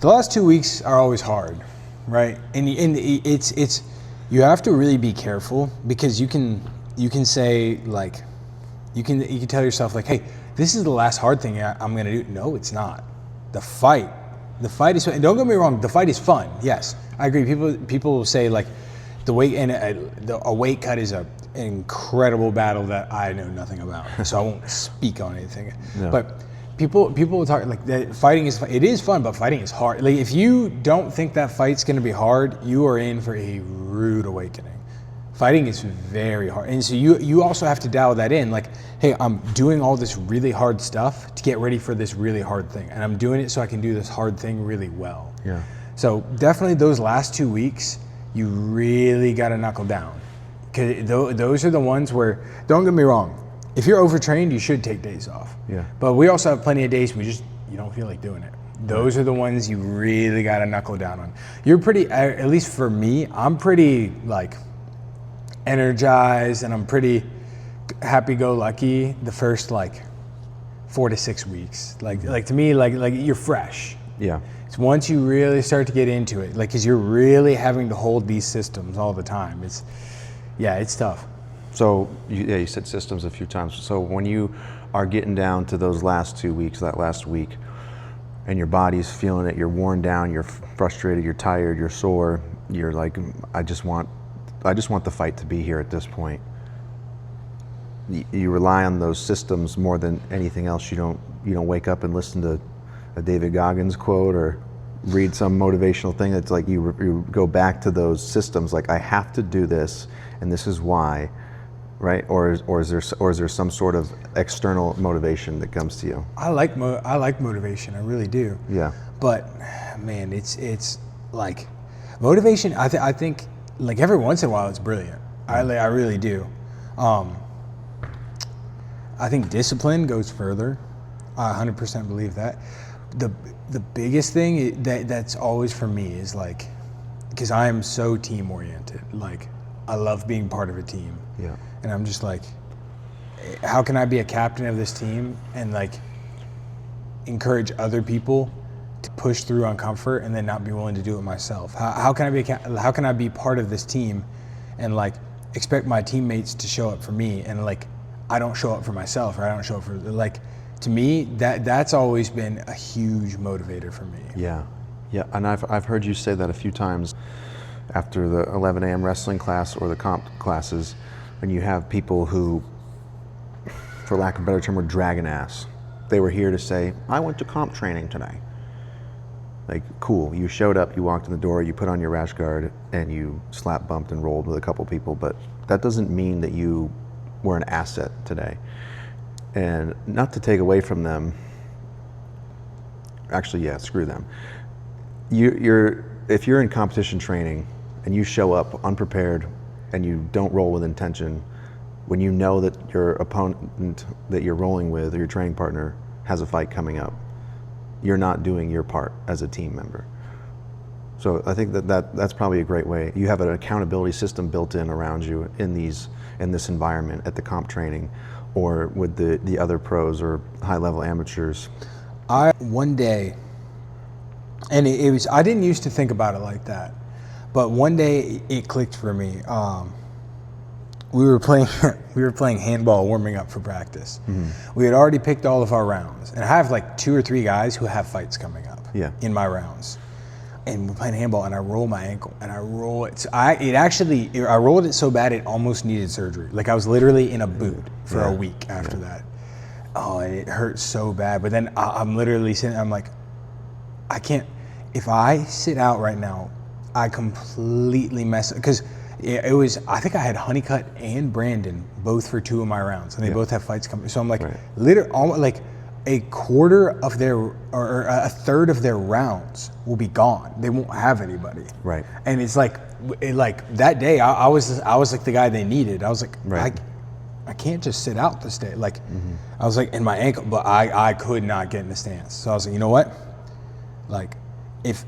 the last 2 weeks are always hard, right? And it's you have to really be careful, because you can say like you can tell yourself like, hey, this is the last hard thing I'm gonna do. No, it's not. The fight is fun. And don't get me wrong, the fight is fun. Yes, I agree. People will say like the weight and a weight cut is an incredible battle that I know nothing about, so I won't speak on anything. No. But people will talk like that. Fighting is fun, but fighting is hard. Like if you don't think that fight's gonna be hard, you are in for a rude awakening. Fighting is very hard, and so you also have to dial that in. Like, hey, I'm doing all this really hard stuff to get ready for this really hard thing, and I'm doing it so I can do this hard thing really well. Yeah. So definitely those last 2 weeks, you really got to knuckle down, because those are the ones where, don't get me wrong, if you're overtrained, you should take days off. Yeah. But we also have plenty of days you don't feel like doing it. Those are the ones you really got to knuckle down on. You're pretty, at least for me, I'm pretty like energized, and I'm pretty happy-go-lucky the first like 4 to 6 weeks. Like to me, like you're fresh. Yeah. It's once you really start to get into it, like, because you're really having to hold these systems all the time. It's tough. So you said systems a few times. So when you are getting down to those last 2 weeks, that last week, and your body's feeling it, you're worn down, you're frustrated, you're tired, you're sore, you're like, I just want the fight to be here at this point. You rely on those systems more than anything else. You don't wake up and listen to a David Goggins quote or read some motivational thing. It's like you go back to those systems. Like, I have to do this, and this is why, right? Or is there some sort of external motivation that comes to you? I like motivation. I really do. Yeah. But man, it's like motivation. I think like every once in a while it's brilliant. I really do. I think discipline goes further. I 100% believe that. The biggest thing that's always for me is like, because I am so team oriented. Like, I love being part of a team. Yeah. And I'm just like, how can I be a captain of this team and like encourage other people to push through on comfort and then not be willing to do it myself? How can I be part of this team and like expect my teammates to show up for me, and like I don't show up for myself, or I don't show up for, like, to me that's always been a huge motivator for me. Yeah. Yeah. And I've heard you say that a few times after the 11 a.m. wrestling class or the comp classes, when you have people who, for lack of a better term, were dragging ass. They were here to say, I went to comp training today. Like, cool, you showed up, you walked in the door, you put on your rash guard, and you slap bumped and rolled with a couple people, but that doesn't mean that you were an asset today. And not to take away from them, actually, yeah, screw them. If you're in competition training and you show up unprepared and you don't roll with intention, when you know that your opponent that you're rolling with or your training partner has a fight coming up, you're not doing your part as a team member. So I think that's probably a great way. You have an accountability system built in around you in this environment at the comp training, or with the other pros or high-level amateurs. One day, and it was, I didn't used to think about it like that, but one day it clicked for me. We were playing handball, warming up for practice. Mm-hmm. We had already picked all of our rounds, and I have like 2 or 3 guys who have fights coming up in my rounds. And we're playing handball, and I roll my ankle, and I roll it. I rolled it so bad it almost needed surgery. Like, I was literally in a boot for a week after that. Oh, and it hurt so bad. But then I'm literally sitting, I'm like, I can't, if I sit out right now, I completely mess up. Because it was, I think I had Honeycutt and Brandon both for 2 of my rounds, and they both have fights coming. So I'm like, literally, almost like a quarter of their, or a third of their rounds will be gone. They won't have anybody. Right. And it's like that day, I was like the guy they needed. I was like, I can't just sit out this day. Like, I was like in my ankle, but I could not get in the stance. So I was like, you know what? Like, if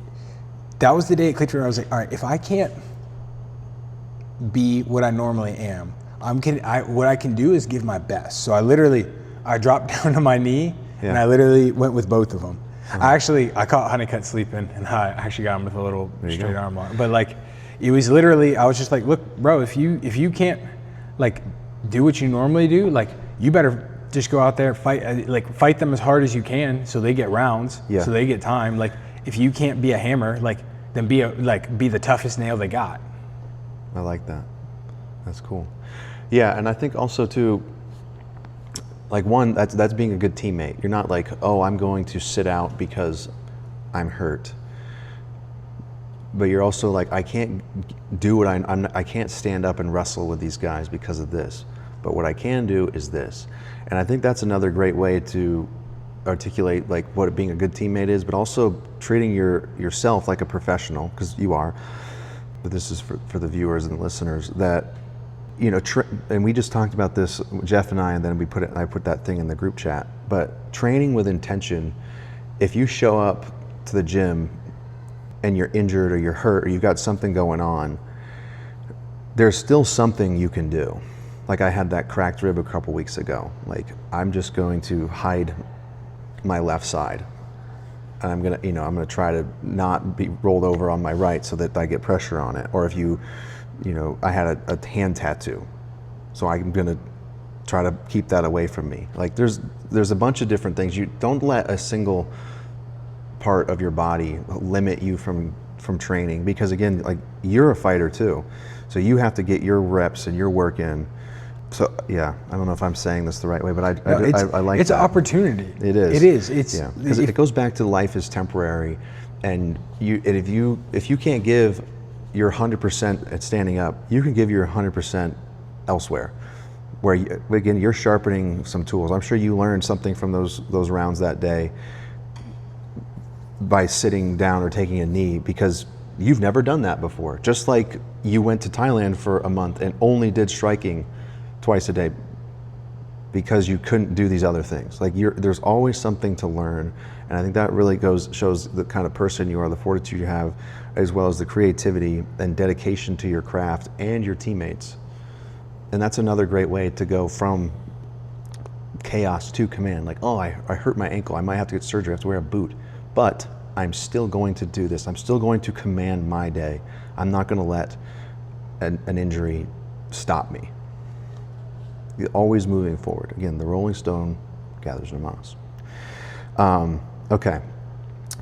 that was the day it clicked for me, I was like, all right, if I can't be what I normally am, what I can do is give my best. So I dropped down to my knee and I literally went with both of them. I caught Honeycutt sleeping, and I actually got him with a little straight arm lock. But like, it was literally, I was just like, look, bro, if you can't like do what you normally do, like you better just go out there, fight them as hard as you can, so they get rounds, so they get time. Like, if you can't be a hammer, like then be the toughest nail they got. I like that. That's cool. Yeah, and I think also too, like one, that's being a good teammate. You're not like, oh, I'm going to sit out because I'm hurt. But you're also like, I can't do what I can't stand up and wrestle with these guys because of this. But what I can do is this. And I think that's another great way to articulate like what being a good teammate is, but also treating yourself like a professional, because you are. But this is for the viewers and listeners that, you know, and we just talked about this, Jeff and I, and then I put that thing in the group chat. But training with intention, if you show up to the gym and you're injured or you're hurt or you've got something going on, there's still something you can do. Like I had that cracked rib a couple weeks ago. Like, I'm just going to hide my left side. And I'm gonna try to not be rolled over on my right so that I get pressure on it. Or if I had a hand tattoo, so I'm gonna try to keep that away from me. Like there's a bunch of different things. You don't let a single part of your body limit you from training, because again, like you're a fighter too. So you have to get your reps and your work in. So yeah, I don't know if I'm saying this the right way, but I like it's that. an opportunity. It is. It is. It's because it goes back to life is temporary, and if you can't give your 100% at standing up, you can give your 100% elsewhere. Where again, you're sharpening some tools. I'm sure you learned something from those rounds that day by sitting down or taking a knee, because you've never done that before. Just like you went to Thailand for a month and only did striking twice a day because you couldn't do these other things. Like there's always something to learn, and I think that really shows the kind of person you are, the fortitude you have, as well as the creativity and dedication to your craft and your teammates. And that's another great way to go from chaos to command. Like, oh, I hurt my ankle, I might have to get surgery, I have to wear a boot, but I'm still going to do this. I'm still going to command my day. I'm not going to let an injury stop me. You're always moving forward. Again, the rolling stone gathers no moss. Okay,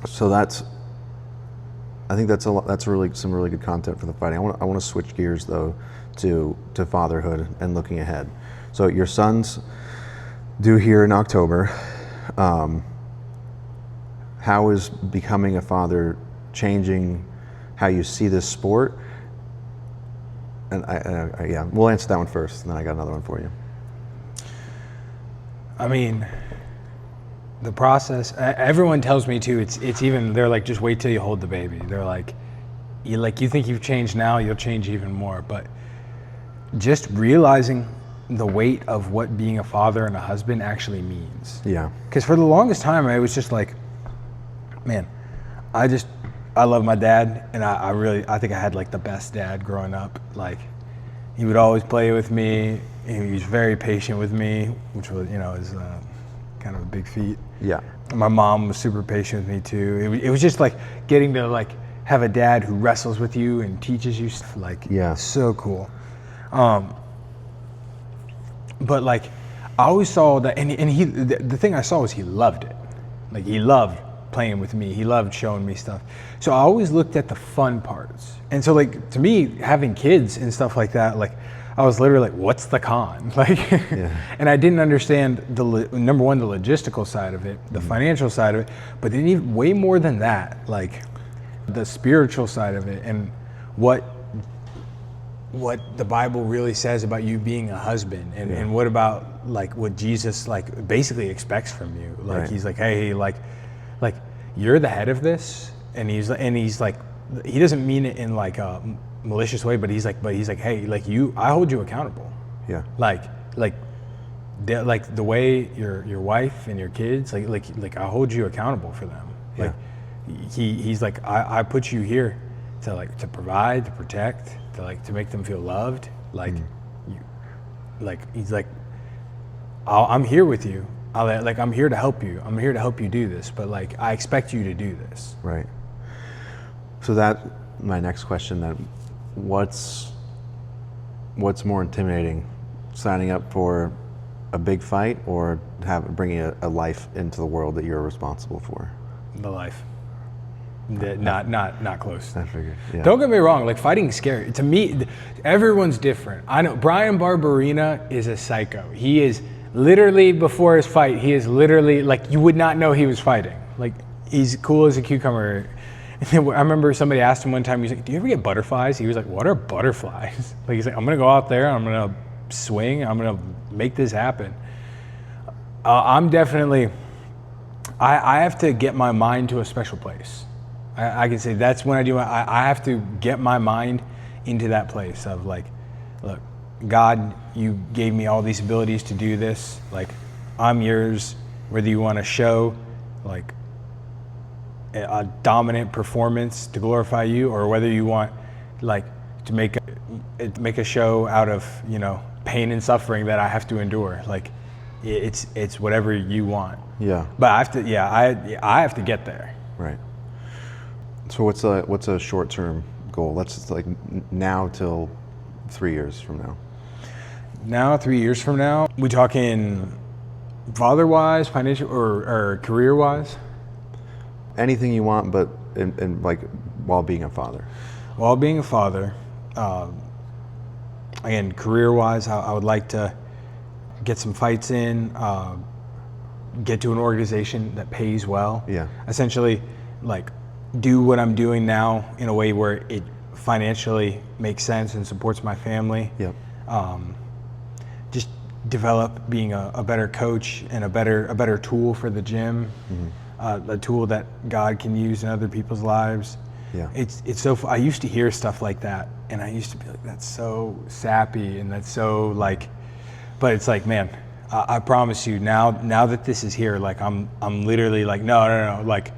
so I think that's really some really good content for the fighting. I want to switch gears though to fatherhood and looking ahead. So your son's due here in October. How is becoming a father changing how you see this sport? And yeah, we'll answer that one first, and then I got another one for you. I mean, the process, everyone tells me too, it's even, they're like, just wait till you hold the baby. They're like, you think you've changed now, you'll change even more. But just realizing the weight of what being a father and a husband actually means. Yeah. Because for the longest time, I was just like, man, I love my dad, and I think I had like the best dad growing up. Like, he would always play with me, and he was very patient with me, which was, is kind of a big feat. Yeah. My mom was super patient with me too. It was just like getting to like have a dad who wrestles with you and teaches you stuff. Like, yeah, so cool. But like, I always saw that, and the thing I saw was he loved it. Like, he loved playing with me. He loved showing me stuff. So I always looked at the fun parts. And so like, to me, having kids and stuff like that, like, I was literally like, what's the con? Like, yeah. And I didn't understand number one, the logistical side of it, the financial side of it, but then even way more than that, like the spiritual side of it, and what the Bible really says about you being a husband, and what about like what Jesus like basically expects from you. Like, he's like, hey, like you're the head of this, and he's like, he doesn't mean it in like a malicious way, but he's like, hey, like I hold you accountable. Yeah. Like the way your wife and your kids, like I hold you accountable for them. Like, he's like, I put you here to provide, to protect, to make them feel loved. Like, he's like, I'm here with you, I'm here to help you. I'm here to help you do this, but like I expect you to do this. Right. So that my next question then, what's more intimidating, signing up for a big fight or bringing a life into the world that you're responsible for? The life. Not close. I figured. Yeah. Don't get me wrong, like fighting's scary. To me, everyone's different. I know Brian Barberina is a psycho. He is literally, before his fight, he is literally like, you would not know he was fighting. Like, he's cool as a cucumber. I remember somebody asked him one time, he's like, do you ever get butterflies? He was like, what are butterflies? Like, he's like, I'm gonna go out there, I'm gonna swing, I'm gonna make this happen. I'm definitely, I have to get my mind to a special place. I can say that's when I have to get my mind into that place of like, look, God, you gave me all these abilities to do this. Like, I'm yours, whether you want to show like a dominant performance to glorify you, or whether you want like to make a show out of, you know, pain and suffering that I have to endure. Like, it's whatever you want. Yeah. But I have to get there. Right. So what's a short-term goal? Let's like now till 3 years from now. Now, 3 years from now, we talking father-wise, financial, or career-wise? Anything you want, but in like while being a father. While being a father, again, career-wise, I would like to get some fights in, get to an organization that pays well. Yeah. Essentially, like, do what I'm doing now in a way where it financially makes sense and supports my family. Yep. Just develop being a better coach and a better tool for the gym, a tool that God can use in other people's lives. Yeah. It's so. I used to hear stuff like that, and I used to be like, that's so sappy, and that's so like. But it's like, man, I promise you, now that this is here, like I'm literally like, no, like.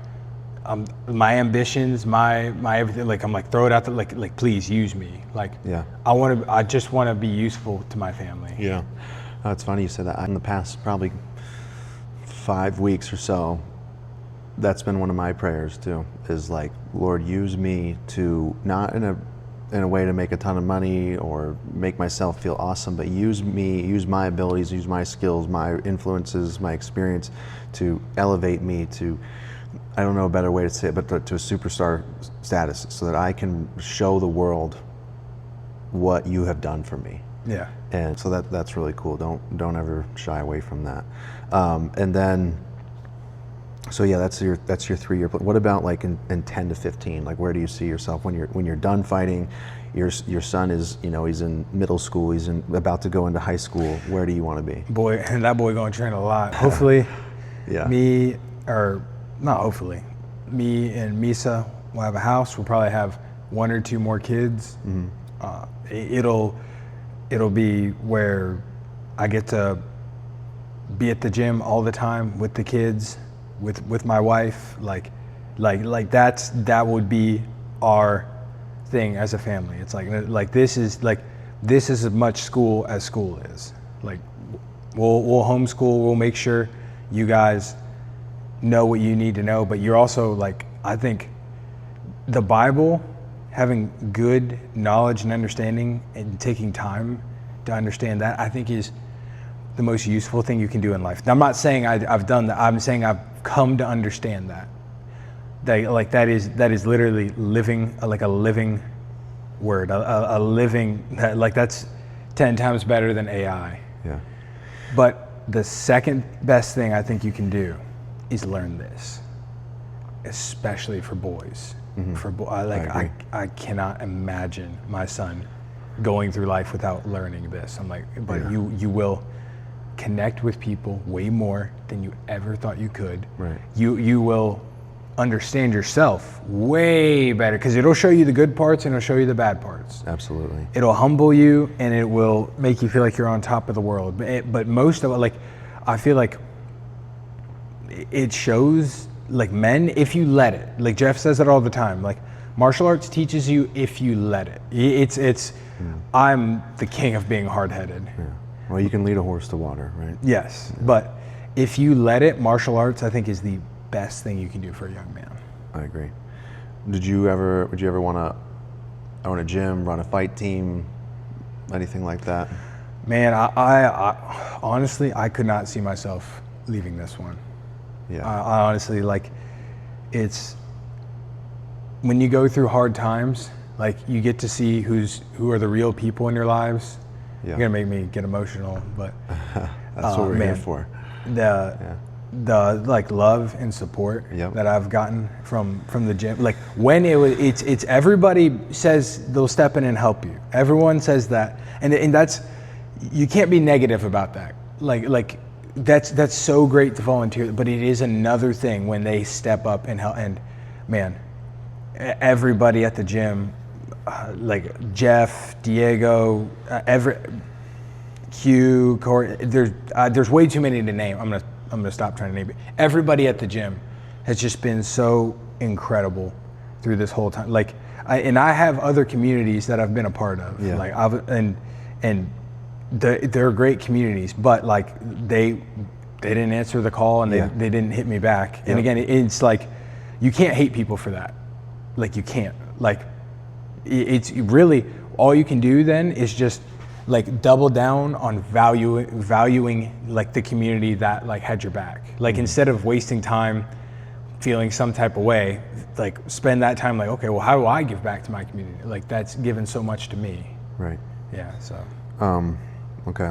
My ambitions, my everything, like I'm like, throw it out there, like please use me. Like, yeah. I just want to be useful to my family. Yeah. Oh, it's funny you said that. In the past probably 5 weeks or so, that's been one of my prayers too, is like, Lord, use me to, not in a way to make a ton of money or make myself feel awesome, but use me, use my abilities, use my skills, my influences, my experience to elevate me to, I don't know a better way to say it, but to a superstar status, so that I can show the world what you have done for me. Yeah. And so that's really cool. Don't ever shy away from that. And then, so yeah, that's your 3 year plan. What about like in 10 to 15? Like, where do you see yourself when you're done fighting? Your son is, you know, he's in middle school. He's about to go into high school. Where do you want to be? Boy, and that boy gonna train a lot. Hopefully, Yeah. me and Misa will have a house. We'll probably have 1 or 2 more kids. It'll be where I get to be at the gym all the time with the kids, with my wife. Like that would be our thing as a family. It's like this is as much school as school is. Like, we'll homeschool. We'll make sure you guys know what you need to know, but you're also like, I think the Bible, having good knowledge and understanding and taking time to understand that, I think is the most useful thing you can do in life. Now, I'm not saying I've done that. I'm saying I've come to understand that. That is literally living, like a living word, a living, that's 10 times better than AI. Yeah. But the second best thing I think you can do is learn this, especially for boys. I cannot imagine my son going through life without learning this. I'm like, but Yeah. you will connect with people way more than you ever thought you could. Right. You will understand yourself way better, because it'll show you the good parts and it'll show you the bad parts. Absolutely. It'll humble you and it will make you feel like you're on top of the world. But most of it, like, I feel like it shows, like, men, if you let it. Like Jeff says it all the time. Like, martial arts teaches you if you let it. I'm the king of being hard-headed. Yeah. Well, you can lead a horse to water, right? Yes, but if you let it, martial arts I think is the best thing you can do for a young man. I agree. Would you ever want to own a gym, run a fight team, anything like that? Man, I honestly, I could not see myself leaving this one. Yeah. I honestly, like, it's, when you go through hard times, like, you get to see who are the real people in your lives. Yeah. You're gonna make me get emotional, but That's what we're here for. The like love and support Yep. that I've gotten from the gym, like when it's everybody says they'll step in and help you. Everyone says that, and that's, you can't be negative about that. Like that's so great to volunteer, but it is another thing when they step up and help. And man, everybody at the gym, like Jeff, Diego, Q, Corey, there's way too many to name. I'm gonna stop trying to name it. Everybody at the gym has just been so incredible through this whole time. Like, I have other communities that I've been a part of. Yeah. Like they're great communities, but like they didn't answer the call and they didn't hit me back. And again, it's like, you can't hate people for that. Like, you can't. Like, it's really, all you can do then is just like double down on valuing like the community that like had your back. Like, instead of wasting time feeling some type of way, like spend that time like, okay, well, how do I give back to my community? Like, that's given so much to me. Right. Yeah, so. Okay,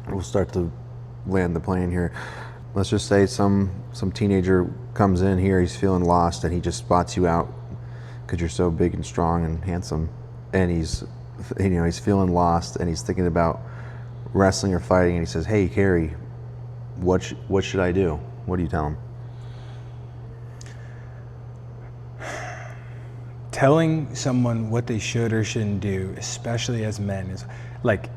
we'll start to land the plane here. Let's just say some teenager comes in here, he's feeling lost, and he just spots you out because you're so big and strong and handsome, and he's feeling lost, and he's thinking about wrestling or fighting, and he says, "Hey, Cary, what should I do?" What do you tell him? Telling someone what they should or shouldn't do, especially as men, is like,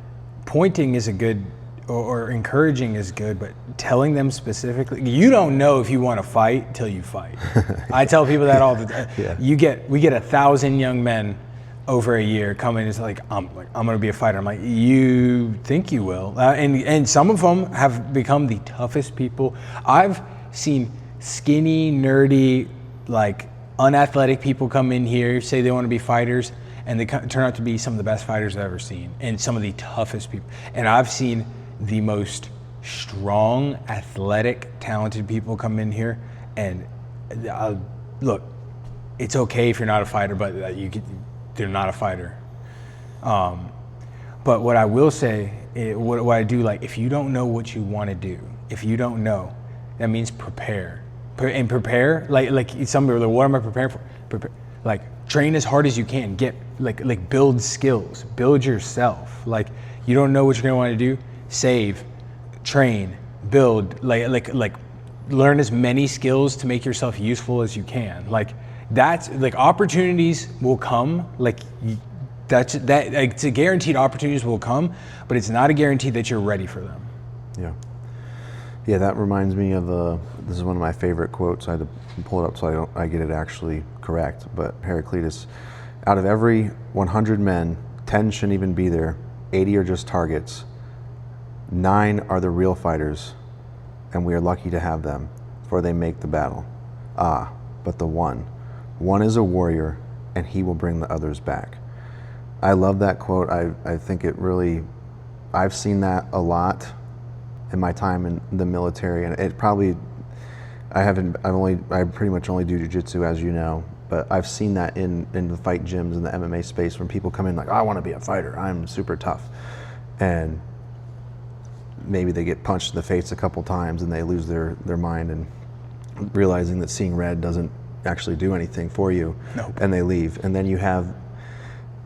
pointing is a good, or encouraging is good, but telling them specifically, you don't know if you want to fight till you fight. I tell people that all the time. Yeah. We get 1,000 young men over a year coming. It's like, I'm going to be a fighter. I'm like, you think you will? And some of them have become the toughest people. I've seen skinny, nerdy, like unathletic people come in here, say they want to be fighters, and they turn out to be some of the best fighters I've ever seen, and some of the toughest people. And I've seen the most strong, athletic, talented people come in here, and look, it's okay if you're not a fighter, but they're not a fighter. But what I will say, what I do, like, if you don't know what you want to do, if you don't know, that means prepare. And prepare, like some people are like, what am I preparing for? Prepare, like, train as hard as you can. Get like build skills, build yourself. Like, you don't know what you're gonna want to do, save, train, build, like learn as many skills to make yourself useful as you can. Like, that's like, opportunities will come. Like, it's a guaranteed opportunities will come, but it's not a guarantee that you're ready for them. Yeah. Yeah, that reminds me of this is one of my favorite quotes. I had to pull it up so I get it actually correct. But Heraclitus, out of every 100 men, 10 shouldn't even be there. 80 are just targets. 9 are the real fighters, and we are lucky to have them, for they make the battle. Ah, but the one is a warrior, and he will bring the others back. I love that quote. I think it really, I've seen that a lot in my time in the military, and it probably, I pretty much only do jiu-jitsu, as you know, but I've seen that in the fight gyms in the MMA space when people come in like, I want to be a fighter, I'm super tough, and maybe they get punched in the face a couple times and they lose their mind, and realizing that seeing red doesn't actually do anything for you. Nope. And they leave. And then you have,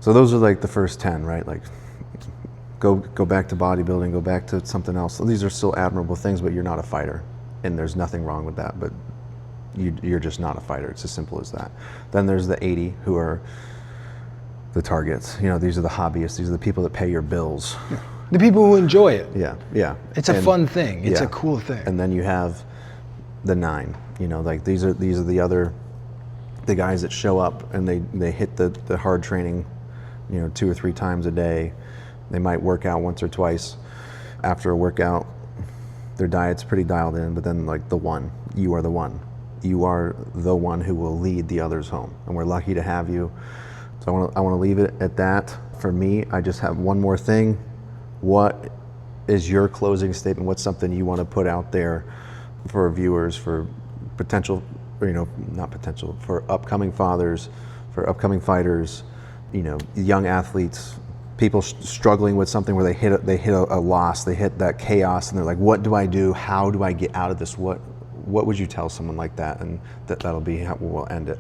so those are like the first 10, right? Like, go back to bodybuilding, go back to something else. So these are still admirable things, but you're not a fighter, and there's nothing wrong with that, but you're just not a fighter. It's as simple as that. Then there's the 80 who are the targets. You know, these are the hobbyists. These are the people that pay your bills. The people who enjoy it. Yeah, yeah. It's a fun thing. It's a cool thing. And then you have the 9. You know, like these are the guys that show up and they hit the hard training, you know, 2 or 3 times a day. They might work out once or twice. After a workout, their diet's pretty dialed in, but then like you are the one. You are the one who will lead the others home, and we're lucky to have you. So I want to leave it at that. For me, I just have one more thing. What is your closing statement? What's something you want to put out there for viewers, for potential, or, not potential, for upcoming fathers, for upcoming fighters, young athletes, people struggling with something where they hit a loss, they hit that chaos, and they're like, what do I do? How do I get out of this? What would you tell someone like that? And that'll be how we'll end it.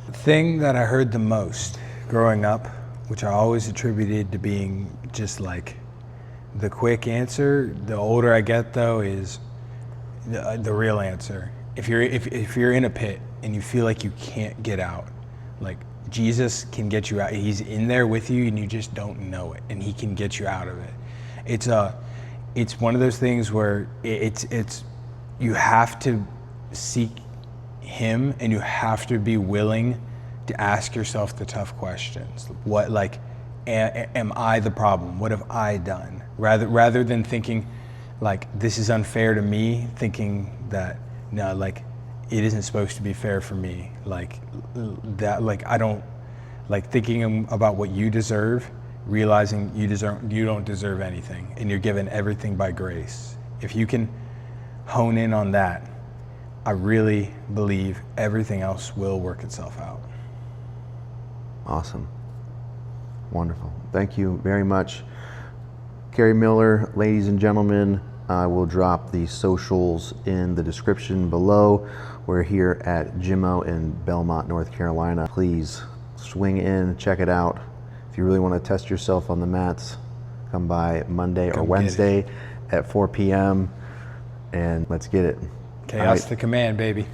The thing that I heard the most growing up, which I always attributed to being just like the quick answer, the older I get though, is the real answer. If you're in a pit and you feel like you can't get out, like Jesus can get you out. He's in there with you and you just don't know it, and he can get you out of it. It's one of those things where it's you have to seek him, and you have to be willing to ask yourself the tough questions. What, like, am I the problem? What have I done? Rather than thinking like this is unfair to me, thinking that no, like it isn't supposed to be fair for me. Like that, like I don't, like thinking about what you deserve, realizing you don't deserve anything, and you're given everything by grace. If you can hone in on that, I really believe everything else will work itself out. Awesome. Wonderful. Thank you very much, Cary Miller. Ladies and gentlemen, I will drop the socials in the description below. We're here at Jimmo in Belmont, North Carolina. Please swing in, check it out. If you really want to test yourself on the mats, come by Monday or Wednesday at 4 p.m. and let's get it. Chaos to command, baby.